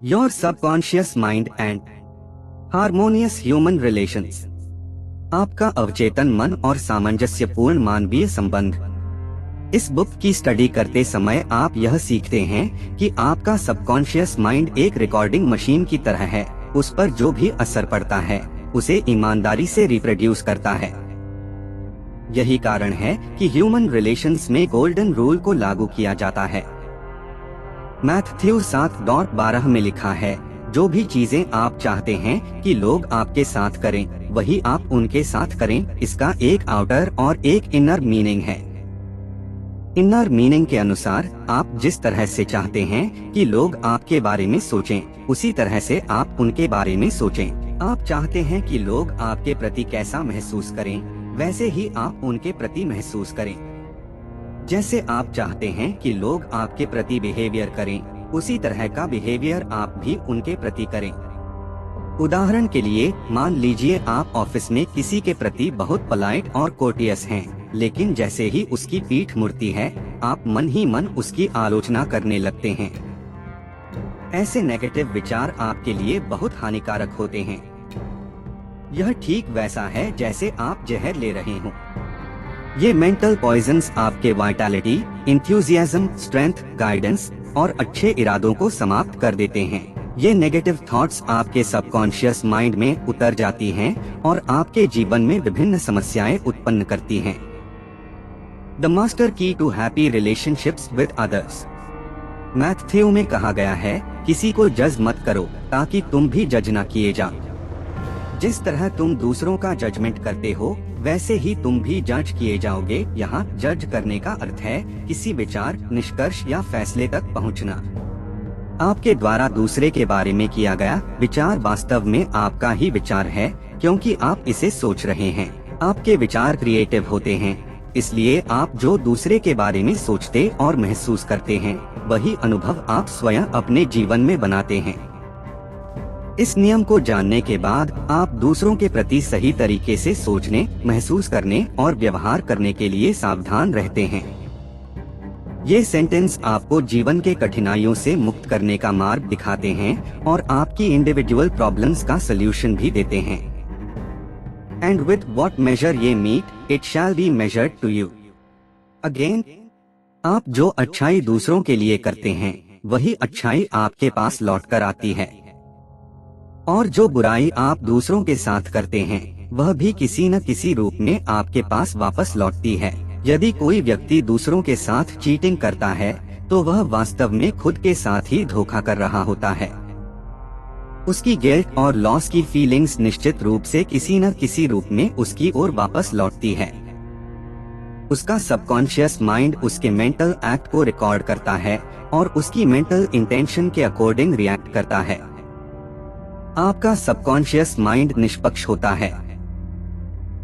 Your subconscious mind and harmonious human relations. आपका अवचेतन मन और सामंजस्यपूर्ण मानवीय संबंध। इस बुक की स्टडी करते समय आप यह सीखते हैं कि आपका सबकॉन्शियस माइंड एक रिकॉर्डिंग मशीन की तरह है। उस पर जो भी असर पड़ता है उसे ईमानदारी से रिप्रोड्यूस करता है। यही कारण है कि ह्यूमन रिलेशंस में गोल्डन रूल को लागू किया जाता है। मैथ्यू 7:12 में लिखा है, जो भी चीजें आप चाहते हैं कि लोग आपके साथ करें, वही आप उनके साथ करें। इसका एक आउटर और एक इनर मीनिंग है। इनर मीनिंग के अनुसार आप जिस तरह से चाहते हैं कि लोग आपके बारे में सोचें, उसी तरह से आप उनके बारे में सोचें। आप चाहते हैं कि लोग आपके प्रति कैसा महसूस करें, वैसे ही आप उनके प्रति महसूस करें। जैसे आप चाहते हैं कि लोग आपके प्रति बिहेवियर करें, उसी तरह का बिहेवियर आप भी उनके प्रति करें। उदाहरण के लिए मान लीजिए आप ऑफिस में किसी के प्रति बहुत पोलाइट और कोर्टियस हैं, लेकिन जैसे ही उसकी पीठ मुड़ती है आप मन ही मन उसकी आलोचना करने लगते हैं। ऐसे नेगेटिव विचार आपके लिए बहुत हानिकारक होते हैं। यह ठीक वैसा है जैसे आप जहर ले रहे हों। ये मेंटल पॉइजन्स आपके वाइटैलिटी, इंथुजियाज्म, स्ट्रेंथ, गाइडेंस और अच्छे इरादों को समाप्त कर देते हैं। ये नेगेटिव थॉट्स आपके सबकॉन्शियस माइंड में उतर जाती हैं और आपके जीवन में विभिन्न समस्याएं उत्पन्न करती हैं। The master key to happy relationships with others. Matthew में कहा गया है, किसी को जज मत करो ताकि तुम भी जज न किए जाओ। जिस तरह तुम दूसरों का जजमेंट करते हो वैसे ही तुम भी जज किए जाओगे। यहाँ जज करने का अर्थ है किसी विचार, निष्कर्ष या फैसले तक पहुँचना। आपके द्वारा दूसरे के बारे में किया गया विचार वास्तव में आपका ही विचार है, क्योंकि आप इसे सोच रहे हैं। आपके विचार क्रिएटिव होते हैं, इसलिए आप जो दूसरे के बारे में सोचते और महसूस करते हैं वही अनुभव आप स्वयं अपने जीवन में बनाते हैं। इस नियम को जानने के बाद आप दूसरों के प्रति सही तरीके से सोचने, महसूस करने और व्यवहार करने के लिए सावधान रहते हैं। ये सेंटेंस आपको जीवन के कठिनाइयों से मुक्त करने का मार्ग दिखाते हैं और आपकी इंडिविजुअल प्रॉब्लम्स का सलूशन भी देते हैं। And with what measure ye mete, it shall be measured to you. Again, आप जो अच्छाई दूसरों के लिए करते हैं वही अच्छाई आपके पास लौट कर आती है, और जो बुराई आप दूसरों के साथ करते हैं वह भी किसी न किसी रूप में आपके पास वापस लौटती है। यदि कोई व्यक्ति दूसरों के साथ चीटिंग करता है तो वह वास्तव में खुद के साथ ही धोखा कर रहा होता है। उसकी गिल्ट और लॉस की फीलिंग्स निश्चित रूप से किसी न किसी रूप में उसकी ओर वापस लौटती है। उसका सबकॉन्शियस माइंड उसके मेंटल एक्ट को रिकॉर्ड करता है और उसकी मेंटल इंटेंशन के अकॉर्डिंग रिएक्ट करता है। आपका सबकॉन्शियस माइंड निष्पक्ष होता है।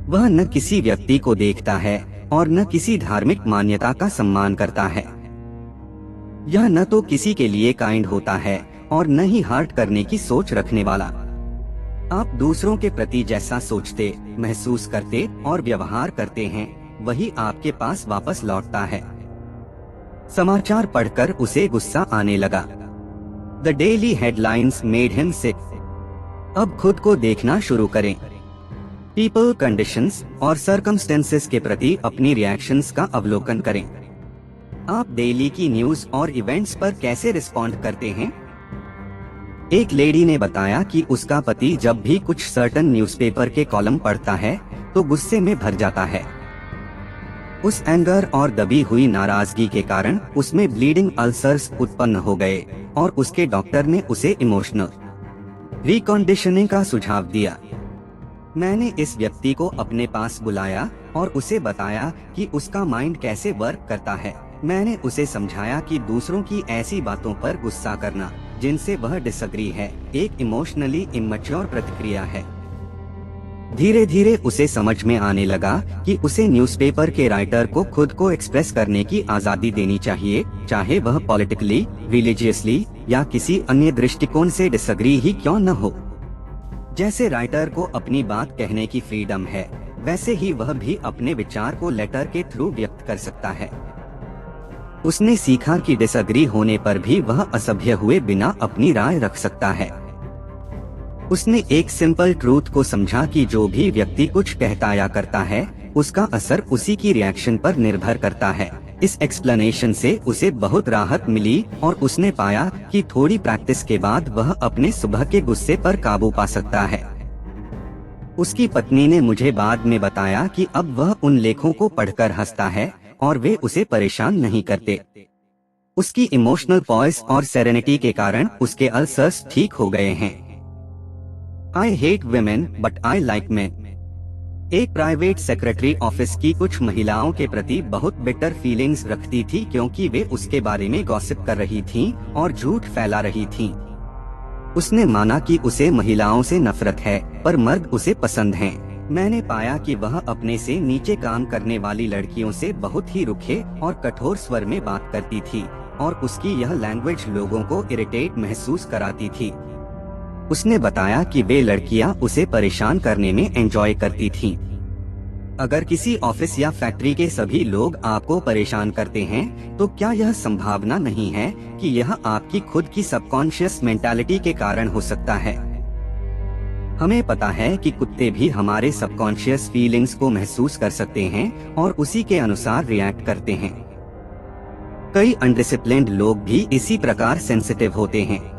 वह न किसी व्यक्ति को देखता है और न किसी धार्मिक मान्यता का सम्मान करता है। यह न तो किसी के लिए काइंड होता है और न ही हर्ट करने की सोच रखने वाला। आप दूसरों के प्रति जैसा सोचते, महसूस करते और व्यवहार करते हैं वही आपके पास वापस लौटता है। समाचार पढ़कर उसे गुस्सा आने लगा। The daily headlines made him sick. अब खुद को देखना शुरू करें। पीपल, कंडीशंस और सर्कमस्टेंसेस के प्रति अपनी रिएक्शंस का अवलोकन करें। आप डेली की न्यूज और इवेंट्स पर कैसे रिस्पॉन्ड करते हैं? एक लेडी ने बताया कि उसका पति जब भी कुछ सर्टन न्यूज़पेपर के कॉलम पढ़ता है तो गुस्से में भर जाता है। उस एंगर और दबी हुई नाराजगी के कारण उसमें ब्लीडिंग अल्सर्स उत्पन्न हो गए और उसके डॉक्टर ने उसे इमोशनल रिकंडीशनिंग का सुझाव दिया। मैंने इस व्यक्ति को अपने पास बुलाया और उसे बताया कि उसका माइंड कैसे वर्क करता है। मैंने उसे समझाया कि दूसरों की ऐसी बातों पर गुस्सा करना जिनसे वह डिसएग्री है एक इमोशनली इमैच्योर प्रतिक्रिया है। धीरे धीरे उसे समझ में आने लगा कि उसे न्यूज़पेपर के राइटर को खुद को एक्सप्रेस करने की आजादी देनी चाहिए, चाहे वह पॉलिटिकली, रिलीजियसली या किसी अन्य दृष्टिकोण से डिसएग्री ही क्यों न हो। जैसे राइटर को अपनी बात कहने की फ्रीडम है, वैसे ही वह भी अपने विचार को लेटर के थ्रू व्यक्त कर सकता है। उसने सीखा कि डिसएग्री होने पर भी वह असभ्य हुए बिना अपनी राय रख सकता है। उसने एक सिंपल ट्रूथ को समझा कि जो भी व्यक्ति कुछ कहता या करता है, उसका असर उसी की रिएक्शन पर निर्भर करता है। इस एक्सप्लेनेशन से उसे बहुत राहत मिली और उसने पाया कि थोड़ी प्रैक्टिस के बाद वह अपने सुबह के गुस्से पर काबू पा सकता है। उसकी पत्नी ने मुझे बाद में बताया कि अब वह उन लेखों को पढ़कर हंसता है और वे उसे परेशान नहीं करते। उसकी इमोशनल पॉइस और सेरेनिटी के कारण उसके अल्सर्स ठीक हो गए हैं। I hate women but I like men। एक प्राइवेट सेक्रेटरी ऑफिस की कुछ महिलाओं के प्रति बहुत बेटर फीलिंग्स रखती थी क्योंकि वे उसके बारे में गॉसिप कर रही थीं और झूठ फैला रही थीं। उसने माना कि उसे महिलाओं से नफरत है, पर मर्द उसे पसंद हैं। मैंने पाया कि वह अपने से नीचे काम करने वाली लड़कियों से बहुत ही रुखे और कठोर स्वर में बात करती थी और उसकी यह लैंग्वेज लोगों को इरिटेट महसूस कराती थी। उसने बताया कि वे लड़कियां उसे परेशान करने में एंजॉय करती थीं। अगर किसी ऑफिस या फैक्ट्री के सभी लोग आपको परेशान करते हैं, तो क्या यह संभावना नहीं है कि यह आपकी खुद की सबकॉन्शियस मेंटालिटी के कारण हो सकता है? हमें पता है कि कुत्ते भी हमारे सबकॉन्शियस फीलिंग्स को महसूस कर सकते हैं और उसी के अनुसार रिएक्ट करते हैं। कई अनडिसिप्लिन्ड लोग भी इसी प्रकार सेंसिटिव होते हैं।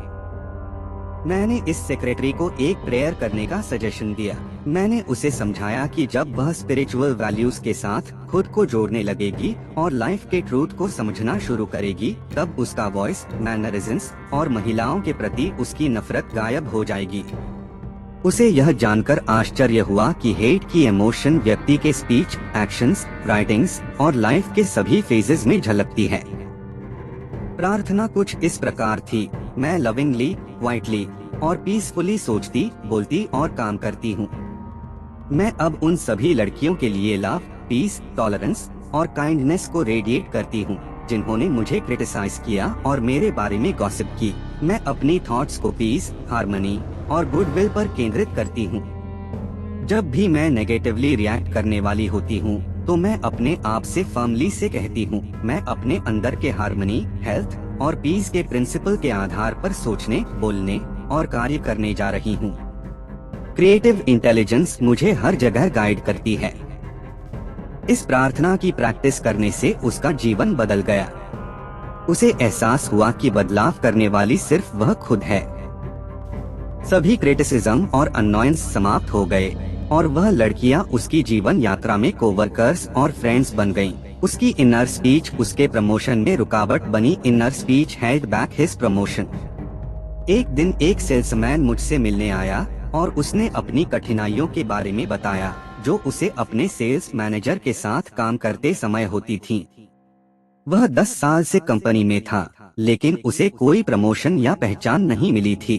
मैंने इस सेक्रेटरी को एक प्रेयर करने का सजेशन दिया। मैंने उसे समझाया कि जब वह स्पिरिचुअल वैल्यूज के साथ खुद को जोड़ने लगेगी और लाइफ के ट्रूथ को समझना शुरू करेगी, तब उसका वॉइस, मैनरिज्म्स और महिलाओं के प्रति उसकी नफरत गायब हो जाएगी। उसे यह जानकर आश्चर्य हुआ कि हेट की इमोशन व्यक्ति के स्पीच, एक्शंस, राइटिंग्स और लाइफ के सभी फेजेस में झलकती है। प्रार्थना कुछ इस प्रकार थी: मैं लविंगली, क्वाइटली और पीसफुली सोचती, बोलती और काम करती हूँ। मैं अब उन सभी लड़कियों के लिए लव, पीस, टॉलरेंस और काइंडनेस को रेडिएट करती हूँ जिन्होंने मुझे क्रिटिसाइज किया और मेरे बारे में गॉसिप की। मैं अपनी थॉट्स को पीस, हार्मनी और गुडविल पर केंद्रित करती हूँ। जब भी मैं नेगेटिवली रिएक्ट करने वाली होती हूँ, तो मैं अपने आप से फर्मली से कहती हूँ, मैं अपने अंदर के हार्मनी, हेल्थ और पीस के प्रिंसिपल के आधार पर सोचने, बोलने और कार्य करने जा रही हूँ। क्रिएटिव इंटेलिजेंस मुझे हर जगह गाइड करती है। इस प्रार्थना की प्रैक्टिस करने से उसका जीवन बदल गया। उसे एहसास हुआ कि बदलाव करने वाली सिर्फ वह खुद है। सभी क्रिटिसिज्म और अननॉयंस समाप्त हो गए और वह लड़कियां उसकी जीवन यात्रा में कोवर्कर्स और फ्रेंड्स बन गईं। उसकी इनर स्पीच उसके प्रमोशन में रुकावट बनी। Inner speech held back his promotion. एक दिन एक सेल्समैन मुझसे मिलने आया और उसने अपनी कठिनाइयों के बारे में बताया जो उसे अपने सेल्स मैनेजर के साथ काम करते समय होती थीं। वह 10 साल से कंपनी में था, लेकिन उसे कोई प्रमोशन या पहचान नहीं मिली थी।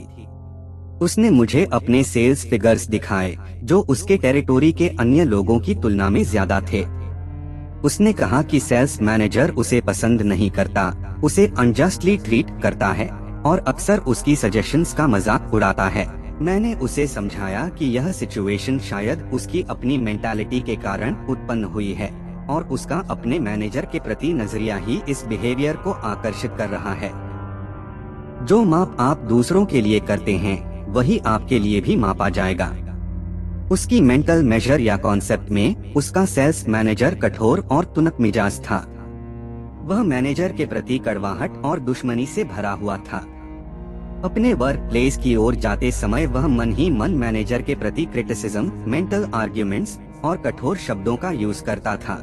उसने मुझे अपने सेल्स फिगर्स दिखाए जो उसके टेरिटोरी के अन्य लोगों की तुलना में ज्यादा थे। उसने कहा कि सेल्स मैनेजर उसे पसंद नहीं करता, उसे अनजस्टली ट्रीट करता है और अक्सर उसकी सजेशंस का मजाक उड़ाता है। मैंने उसे समझाया कि यह सिचुएशन शायद उसकी अपनी मेंटालिटी के कारण उत्पन्न हुई है और उसका अपने मैनेजर के प्रति नजरिया ही इस बिहेवियर को आकर्षित कर रहा है। जो माप आप दूसरों के लिए करते हैं, वही आपके लिए भी मापा जाएगा। उसकी मेंटल मेजर या कॉन्सेप्ट में उसका सेल्स मैनेजर कठोर और तुनक मिजाज था। वह मैनेजर के प्रति कड़वाहट और दुश्मनी से भरा हुआ था। अपने वर्क प्लेस की ओर जाते समय वह मन ही मन मैनेजर के प्रति क्रिटिसिज्म, मेंटल आर्ग्यूमेंट्स और कठोर शब्दों का यूज करता था।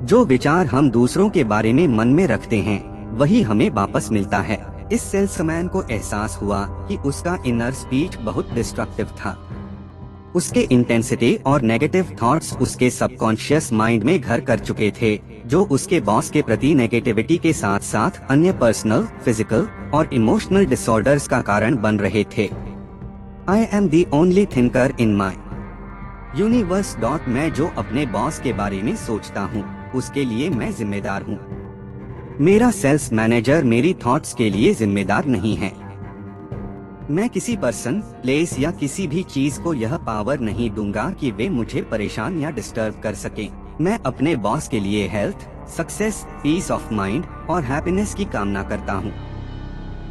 जो विचार हम दूसरों के बारे में मन में रखते हैं, वही हमें वापस मिलता है। इस सेल्समैन को एहसास हुआ कि उसका इनर स्पीच बहुत डिस्ट्रक्टिव था। उसके इंटेंसिटी और नेगेटिव थॉट्स उसके सबकॉन्शियस माइंड में घर कर चुके थे, जो उसके बॉस के प्रति नेगेटिविटी के साथ साथ अन्य पर्सनल, फिजिकल और इमोशनल डिसऑर्डर्स का कारण बन रहे थे। I am the only thinker in my universe. मैं जो अपने बॉस के बारे में सोचता हूँ, उसके लिए मैं जिम्मेदार हूँ। मेरा सेल्स मैनेजर मेरी थॉट्स के लिए जिम्मेदार नहीं है। मैं किसी पर्सन, प्लेस या किसी भी चीज को यह पावर नहीं दूंगा कि वे मुझे परेशान या डिस्टर्ब कर सकें। मैं अपने बॉस के लिए health, success, peace of mind और हैप्पीनेस की कामना करता हूँ।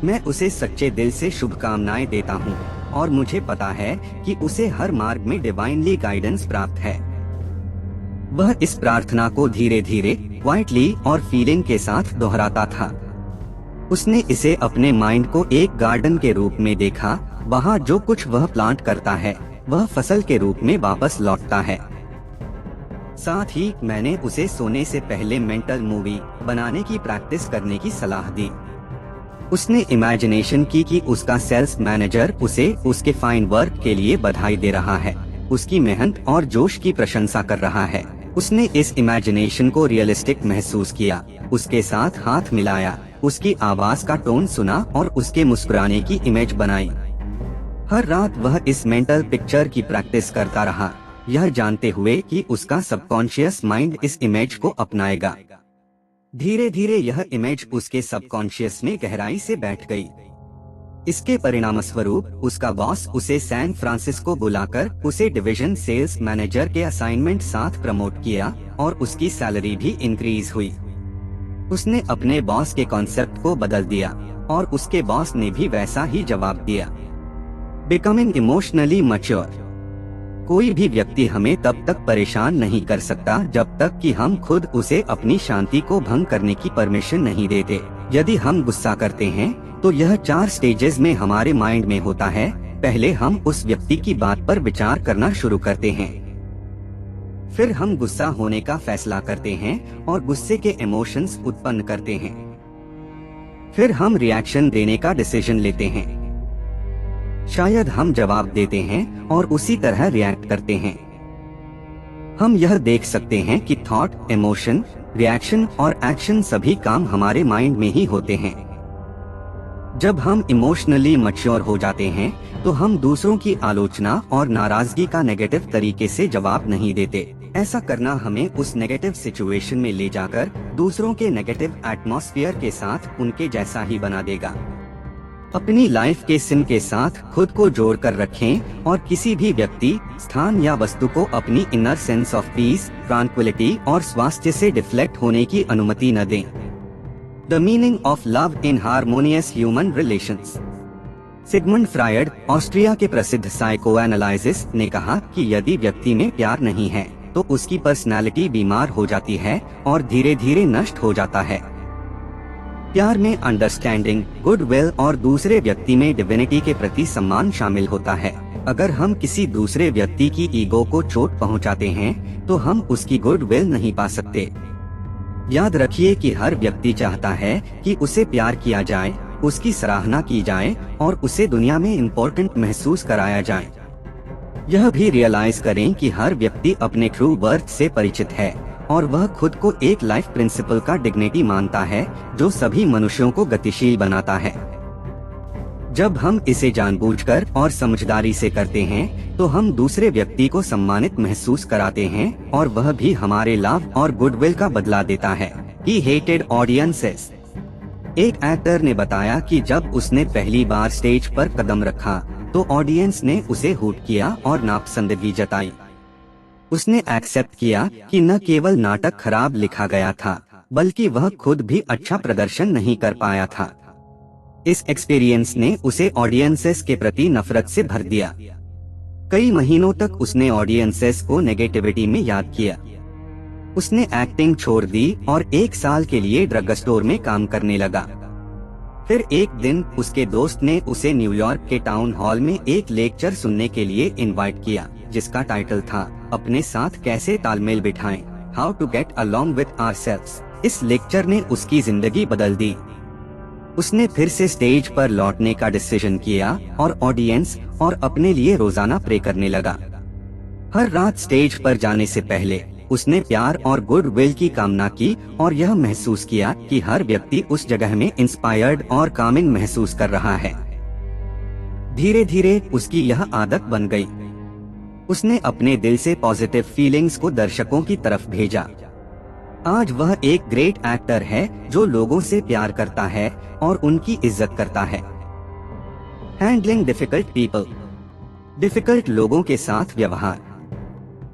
मैं उसे सच्चे दिल से शुभकामनाएं देता हूँ और मुझे पता है कि उसे हर मार्ग में डिवाइनली गाइडेंस प्राप्त है। वह इस प्रार्थना को धीरे धीरे, क्वाइटली और फीलिंग के साथ दोहराता था। उसने इसे अपने माइंड को एक गार्डन के रूप में देखा, वहाँ जो कुछ वह प्लांट करता है वह फसल के रूप में वापस लौटता है। साथ ही मैंने उसे सोने से पहले मेंटल मूवी बनाने की प्रैक्टिस करने की सलाह दी। उसने इमेजिनेशन की कि उसका सेल्स मैनेजर उसे उसके फाइन वर्क के लिए बधाई दे रहा है, उसकी मेहनत और जोश की प्रशंसा कर रहा है। उसने इस इमेजिनेशन को रियलिस्टिक महसूस किया, उसके साथ हाथ मिलाया, उसकी आवाज का टोन सुना और उसके मुस्कुराने की इमेज बनाई। हर रात वह इस मेंटल पिक्चर की प्रैक्टिस करता रहा, यह जानते हुए कि उसका सबकॉन्शियस माइंड इस इमेज को अपनाएगा। धीरे धीरे यह इमेज उसके सबकॉन्शियस में गहराई से बैठ गई। इसके परिणामस्वरूप उसका बॉस उसे सैन फ्रांसिस्को बुलाकर उसे डिवीजन सेल्स मैनेजर के असाइनमेंट साथ प्रमोट किया और उसकी सैलरी भी इंक्रीज हुई। उसने अपने बॉस के कॉन्सेप्ट को बदल दिया और उसके बॉस ने भी वैसा ही जवाब दिया। Becoming emotionally mature. कोई भी व्यक्ति हमें तब तक परेशान नहीं कर सकता जब तक कि हम खुद उसे अपनी शांति को भंग करने की परमिशन नहीं देते। यदि हम गुस्सा करते हैं तो यह 4 स्टेजेस में हमारे माइंड में होता है। पहले हम उस व्यक्ति की बात पर विचार करना शुरू करते हैं, फिर हम गुस्सा होने का फैसला करते हैं और गुस्से के इमोशंस उत्पन्न करते हैं, फिर हम रिएक्शन देने का डिसीजन लेते हैं। शायद हम जवाब देते हैं और उसी तरह रिएक्ट करते हैं। हम यह देख सकते हैं कि थॉट, इमोशन, रिएक्शन और एक्शन सभी काम हमारे माइंड में ही होते हैं। जब हम इमोशनली मैच्योर हो जाते हैं तो हम दूसरों की आलोचना और नाराजगी का नेगेटिव तरीके से जवाब नहीं देते। ऐसा करना हमें उस नेगेटिव सिचुएशन में ले जाकर दूसरों के नेगेटिव एटमॉस्फेयर के साथ उनके जैसा ही बना देगा। अपनी लाइफ के सिम के साथ खुद को जोड़ कर रखें और किसी भी व्यक्ति, स्थान या वस्तु को अपनी inner sense of peace, tranquillity और स्वास्थ्य से डिफ्लेक्ट होने की अनुमति न दें। The meaning of love in harmonious human relations. Sigmund Freud, Austria के प्रसिद्ध साइकोएनालिसिस्ट ने कहा कि यदि व्यक्ति में प्यार नहीं है तो उसकी पर्सनालिटी बीमार हो जाती है और धीरे धीरे नष्ट हो जाता है। प्यार में अंडरस्टैंडिंग, गुडविल और दूसरे व्यक्ति में डिविनिटी के प्रति सम्मान शामिल होता है। अगर हम किसी दूसरे व्यक्ति की ईगो को चोट पहुंचाते हैं तो हम उसकी गुडविल नहीं पा सकते। याद रखिए कि हर व्यक्ति चाहता है कि उसे प्यार किया जाए, उसकी सराहना की जाए और उसे दुनिया में इम्पोर्टेंट महसूस कराया जाए। यह भी रियलाइज करें कि हर व्यक्ति अपने ट्रू वर्थ से परिचित है और वह खुद को एक लाइफ प्रिंसिपल का डिग्निटी मानता है जो सभी मनुष्यों को गतिशील बनाता है। जब हम इसे जानबूझकर और समझदारी से करते हैं तो हम दूसरे व्यक्ति को सम्मानित महसूस कराते हैं और वह भी हमारे लाभ और गुडविल का बदला देता है। He hated audiences। एक एक्टर ने बताया कि जब उसने पहली बार स्टेज पर कदम रखा तो ऑडियंस ने उसे हूट किया और नापसंदगी जताई। उसने एक्सेप्ट किया कि न केवल नाटक खराब लिखा गया था बल्कि वह खुद भी अच्छा प्रदर्शन नहीं कर पाया था। इस एक्सपीरियंस ने उसे ऑडियंसेस के प्रति नफरत से भर दिया। कई महीनों तक उसने ऑडियंसेस को नेगेटिविटी में याद किया। उसने एक्टिंग छोड़ दी और 1 साल के लिए ड्रग स्टोर में काम करने लगा। फिर एक दिन उसके दोस्त ने उसे न्यूयॉर्क के टाउन हॉल में एक लेक्चर सुनने के लिए इनवाइट किया जिसका टाइटल था अपने साथ कैसे तालमेल बिठाएं, how to get along with ourselves. इस लेक्चर ने उसकी जिंदगी बदल दी। उसने फिर से स्टेज पर लौटने का डिसीजन किया और ऑडियंस और अपने लिए रोजाना प्रे करने लगा। हर रात स्टेज पर जाने से पहले उसने प्यार और गुडविल की कामना की और यह महसूस किया कि हर व्यक्ति उस जगह में इंस्पायर्ड और कामिंग महसूस कर रहा है। धीरे धीरे उसकी यह आदत बन गई। उसने अपने दिल से पॉजिटिव फीलिंग्स को दर्शकों की तरफ भेजा। आज वह एक ग्रेट एक्टर है जो लोगों से प्यार करता है और उनकी इज्जत करता है। Handling difficult people. डिफिकल्ट लोगों के साथ व्यवहार।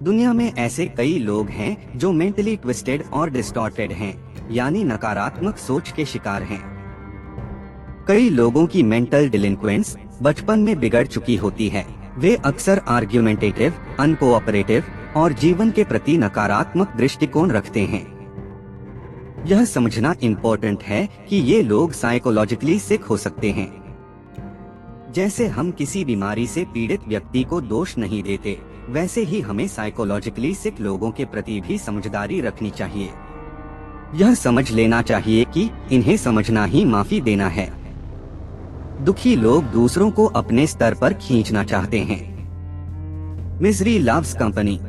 दुनिया में ऐसे कई लोग हैं जो मेंटली ट्विस्टेड और डिस्टॉर्टेड हैं, यानी नकारात्मक सोच के शिकार हैं। कई लोगों की मेंटल डिलिंक्वेंस बचपन में बिगड़ चुकी होती है। वे अक्सर आर्ग्यूमेंटेटिव, अनकोऑपरेटिव और जीवन के प्रति नकारात्मक दृष्टिकोण रखते हैं। यह समझना इम्पोर्टेंट है कि ये लोग साइकोलॉजिकली सिक हो सकते हैं। जैसे हम किसी बीमारी से पीड़ित व्यक्ति को दोष नहीं देते, वैसे ही हमें साइकोलॉजिकली सिक लोगों के प्रति भी समझदारी रखनी चाहिए। यह समझ लेना चाहिए कि इन्हें समझना ही माफी देना है। दुखी लोग दूसरों को अपने स्तर पर खींचना चाहते हैं। Misery loves company.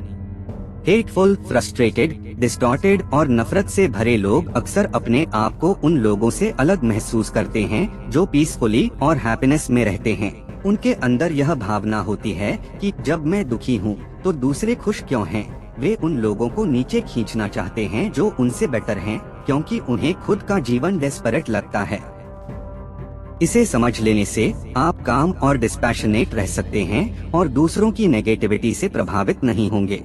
Hateful, frustrated, distorted और नफरत से भरे लोग अक्सर अपने आप को उन लोगों से अलग महसूस करते हैं जो पीसफुली और हैप्पीनेस में रहते हैं। उनके अंदर यह भावना होती है कि जब मैं दुखी हूँ तो दूसरे खुश क्यों हैं। वे उन लोगों को नीचे खींचना चाहते हैं जो उनसे बेटर हैं, क्योंकि उन्हें खुद का जीवन डेस्परेट लगता है। इसे समझ लेने से आप काम और डिस्पैशनेट रह सकते हैं और दूसरों की नेगेटिविटी से प्रभावित नहीं होंगे।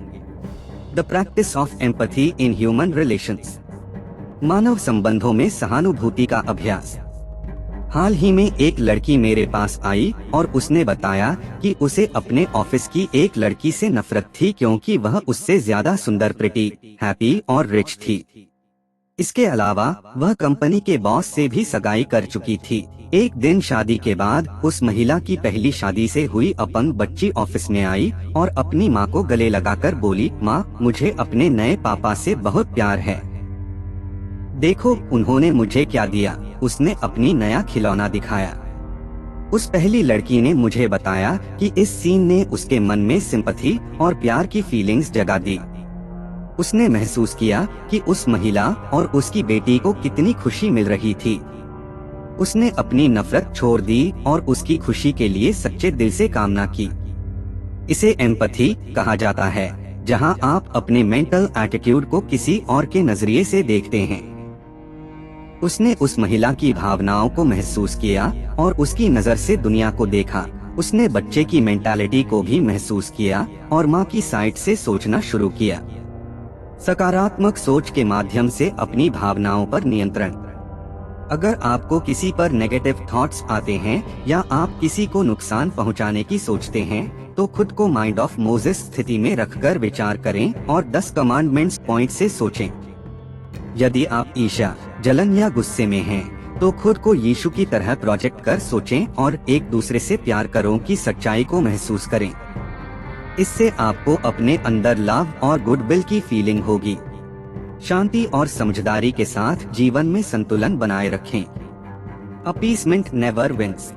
The practice of empathy in human relations. मानव संबंधों में सहानुभूति का अभ्यास। हाल ही में एक लड़की मेरे पास आई और उसने बताया कि उसे अपने ऑफिस की एक लड़की से नफरत थी, क्योंकि वह उससे ज्यादा सुंदर, प्रिटी, हैप्पी और रिच थी। इसके अलावा वह कंपनी के बॉस से भी सगाई कर चुकी थी। एक दिन शादी के बाद उस महिला की पहली शादी से हुई अपंग बच्ची ऑफिस में आई और अपनी माँ को गले लगाकर बोली, माँ, मुझे अपने नए पापा से बहुत प्यार है। देखो उन्होंने मुझे क्या दिया। उसने अपनी नया खिलौना दिखाया। उस पहली लड़की ने मुझे बताया कि इस सीन ने उसके मन में सिंपैथी और प्यार की फीलिंग्स जगा दी। उसने महसूस किया कि उस महिला और उसकी बेटी को कितनी खुशी मिल रही थी। उसने अपनी नफरत छोड़ दी और उसकी खुशी के लिए सच्चे दिल से कामना की। इसे एम्पैथी कहा जाता है, जहां आप अपने मेंटल एटीट्यूड को किसी और के नजरिए से देखते हैं। उसने उस महिला की भावनाओं को महसूस किया और उसकी नजर से दुनिया को देखा। उसने बच्चे की मेंटालिटी को भी महसूस किया और माँ की साइड से सोचना शुरू किया। सकारात्मक सोच के माध्यम से अपनी भावनाओं पर नियंत्रण। अगर आपको किसी पर नेगेटिव थॉट्स आते हैं या आप किसी को नुकसान पहुंचाने की सोचते हैं, तो खुद को माइंड ऑफ मोसेस स्थिति में रखकर विचार करें और 10 कमांडमेंट्स पॉइंट से सोचें। यदि आप ईर्ष्या, जलन या गुस्से में हैं, तो खुद को यीशु की तरह प्रोजेक्ट कर सोचें और एक दूसरे से प्यार करो की सच्चाई को महसूस करें। इससे आपको अपने अंदर लव और गुडविल की फीलिंग होगी। शांति और समझदारी के साथ जीवन में संतुलन बनाए रखें। Appeasement never wins.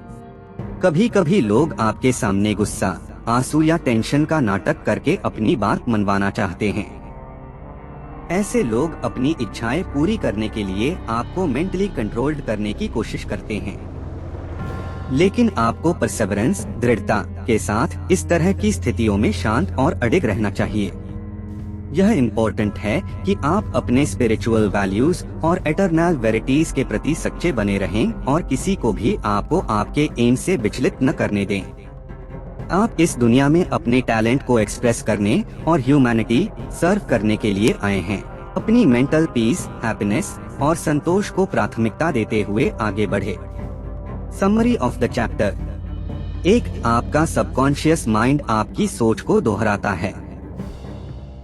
कभी कभी लोग आपके सामने गुस्सा, आंसू या टेंशन का नाटक करके अपनी बात मनवाना चाहते हैं। ऐसे लोग अपनी इच्छाएं पूरी करने के लिए आपको मेंटली कंट्रोल्ड करने की कोशिश करते हैं, लेकिन आपको परसेवरेंस, दृढ़ता के साथ इस तरह की स्थितियों में शांत और अडिग रहना चाहिए। यह इम्पोर्टेंट है कि आप अपने स्पिरिचुअल वैल्यूज और एटर्नल वेरिटीज के प्रति सच्चे बने रहें और किसी को भी आपको आपके एम से विचलित न करने दें। आप इस दुनिया में अपने टैलेंट को एक्सप्रेस करने और ह्यूमैनिटी सर्व करने के लिए आए हैं। अपनी मेंटल पीस, हैप्पीनेस और संतोष को प्राथमिकता देते हुए आगे बढ़े। Summary of the chapter. 1. आपका सबकॉन्शियस माइंड आपकी सोच को दोहराता है।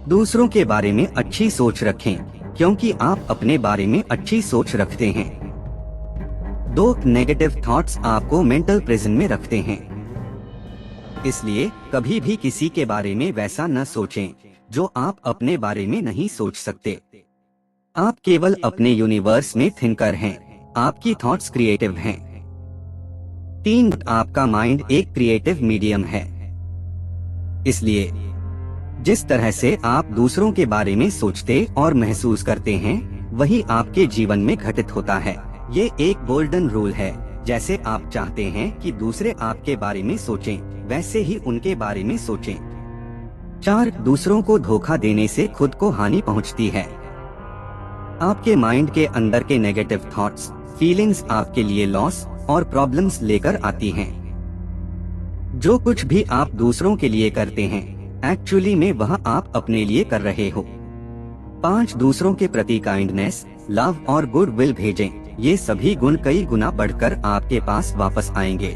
दूसरों के बारे में अच्छी सोच रखें, क्योंकि आप अपने बारे में अच्छी सोच रखते हैं। 2. नेगेटिव थॉट्स आपको मेंटल प्रिजन में रखते हैं, इसलिए कभी भी किसी के बारे में वैसा न सोचें जो आप अपने बारे में नहीं सोच सकते। आप केवल अपने यूनिवर्स में थिंकर हैं, आपकी थॉट्स क्रिएटिव हैं। 3. आपका माइंड एक क्रिएटिव मीडियम है, इसलिए जिस तरह से आप दूसरों के बारे में सोचते और महसूस करते हैं, वही आपके जीवन में घटित होता है। ये एक गोल्डन रूल है, जैसे आप चाहते हैं कि दूसरे आपके बारे में सोचें, वैसे ही उनके बारे में सोचें। 4. दूसरों को धोखा देने से खुद को हानि पहुंचती है। आपके माइंड के अंदर के नेगेटिव थॉट्स, फीलिंग्स आपके लिए लॉस और प्रॉब्लम्स लेकर आती हैं। जो कुछ भी आप दूसरों के लिए करते हैं, एक्चुअली में वह आप अपने लिए कर रहे हो। 5 दूसरों के प्रति काइंडनेस, लव और गुड विल भेजें। ये सभी गुण कई गुना बढ़कर आपके पास वापस आएंगे।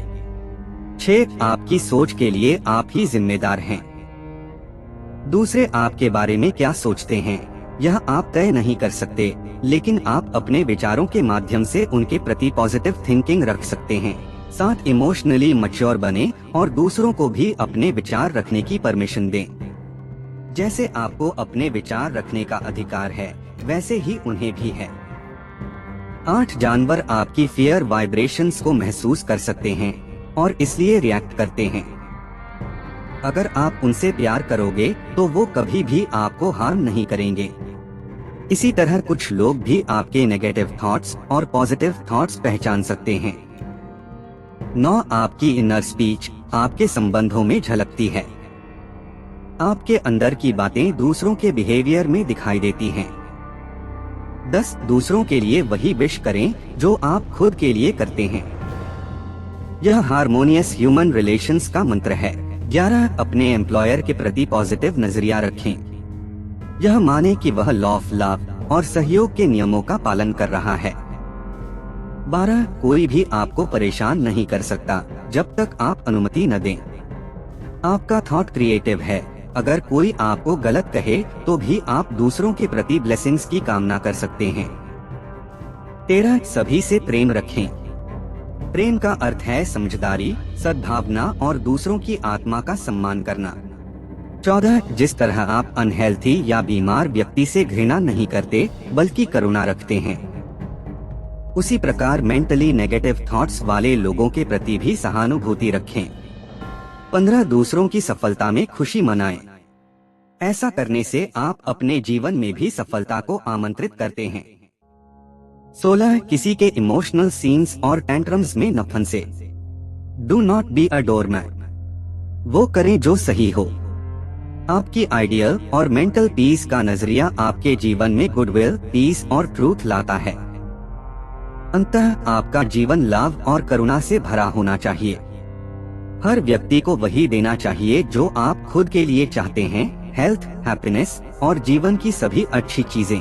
6 आपकी सोच के लिए आप ही जिम्मेदार हैं। दूसरे आपके बारे में क्या सोचते हैं यह आप तय नहीं कर सकते, लेकिन आप अपने विचारों के माध्यम से उनके प्रति पॉजिटिव थिंकिंग रख सकते हैं। 7 इमोशनली मैच्योर बने और दूसरों को भी अपने विचार रखने की परमिशन दें। जैसे आपको अपने विचार रखने का अधिकार है, वैसे ही उन्हें भी है। 8 जानवर आपकी फियर वाइब्रेशंस को महसूस कर सकते हैं और इसलिए रिएक्ट करते हैं। अगर आप उनसे प्यार करोगे तो वो कभी भी आपको हार्म नहीं करेंगे। इसी तरह कुछ लोग भी आपके नेगेटिव थॉट्स और पॉजिटिव थॉट्स पहचान सकते हैं। 9 आपकी इनर स्पीच आपके संबंधों में झलकती है। आपके अंदर की बातें दूसरों के बिहेवियर में दिखाई देती हैं। 10 दूसरों के लिए वही विश करें जो आप खुद के लिए करते हैं। यह हार्मोनियस ह्यूमन रिलेशंस का मंत्र है। 11 अपने एम्प्लॉयर के प्रति पॉजिटिव नजरिया रखें। यह माने कि वह लॉ ऑफ लव और सहयोग के नियमों का पालन कर रहा है। 12 कोई भी आपको परेशान नहीं कर सकता जब तक आप अनुमति न दें। आपका थॉट क्रिएटिव है। अगर कोई आपको गलत कहे तो भी आप दूसरों के प्रति ब्लेसिंग्स की कामना कर सकते हैं। 13 सभी से प्रेम रखें। प्रेम का अर्थ है समझदारी, सद्भावना और दूसरों की आत्मा का सम्मान करना। 14 जिस तरह आप अनहेल्थी या बीमार व्यक्ति से घृणा नहीं करते बल्कि करुणा रखते हैं, उसी प्रकार मेंटली नेगेटिव थॉट्स वाले लोगों के प्रति भी सहानुभूति रखें। 15 दूसरों की सफलता में खुशी मनाएं। ऐसा करने से आप अपने जीवन में भी सफलता को आमंत्रित करते हैं। 16 किसी के इमोशनल सीन्स और टेंट्रम्स में न फंसे। Do not be a doorman. वो करें जो सही हो। आपकी आइडियल और मेंटल पीस का नजरिया आपके जीवन में गुडविल, पीस और ट्रूथ लाता है। अंततः आपका जीवन लाभ और करुणा से भरा होना चाहिए। हर व्यक्ति को वही देना चाहिए जो आप खुद के लिए चाहते हैं, हेल्थ, हैप्पीनेस और जीवन की सभी अच्छी चीजें।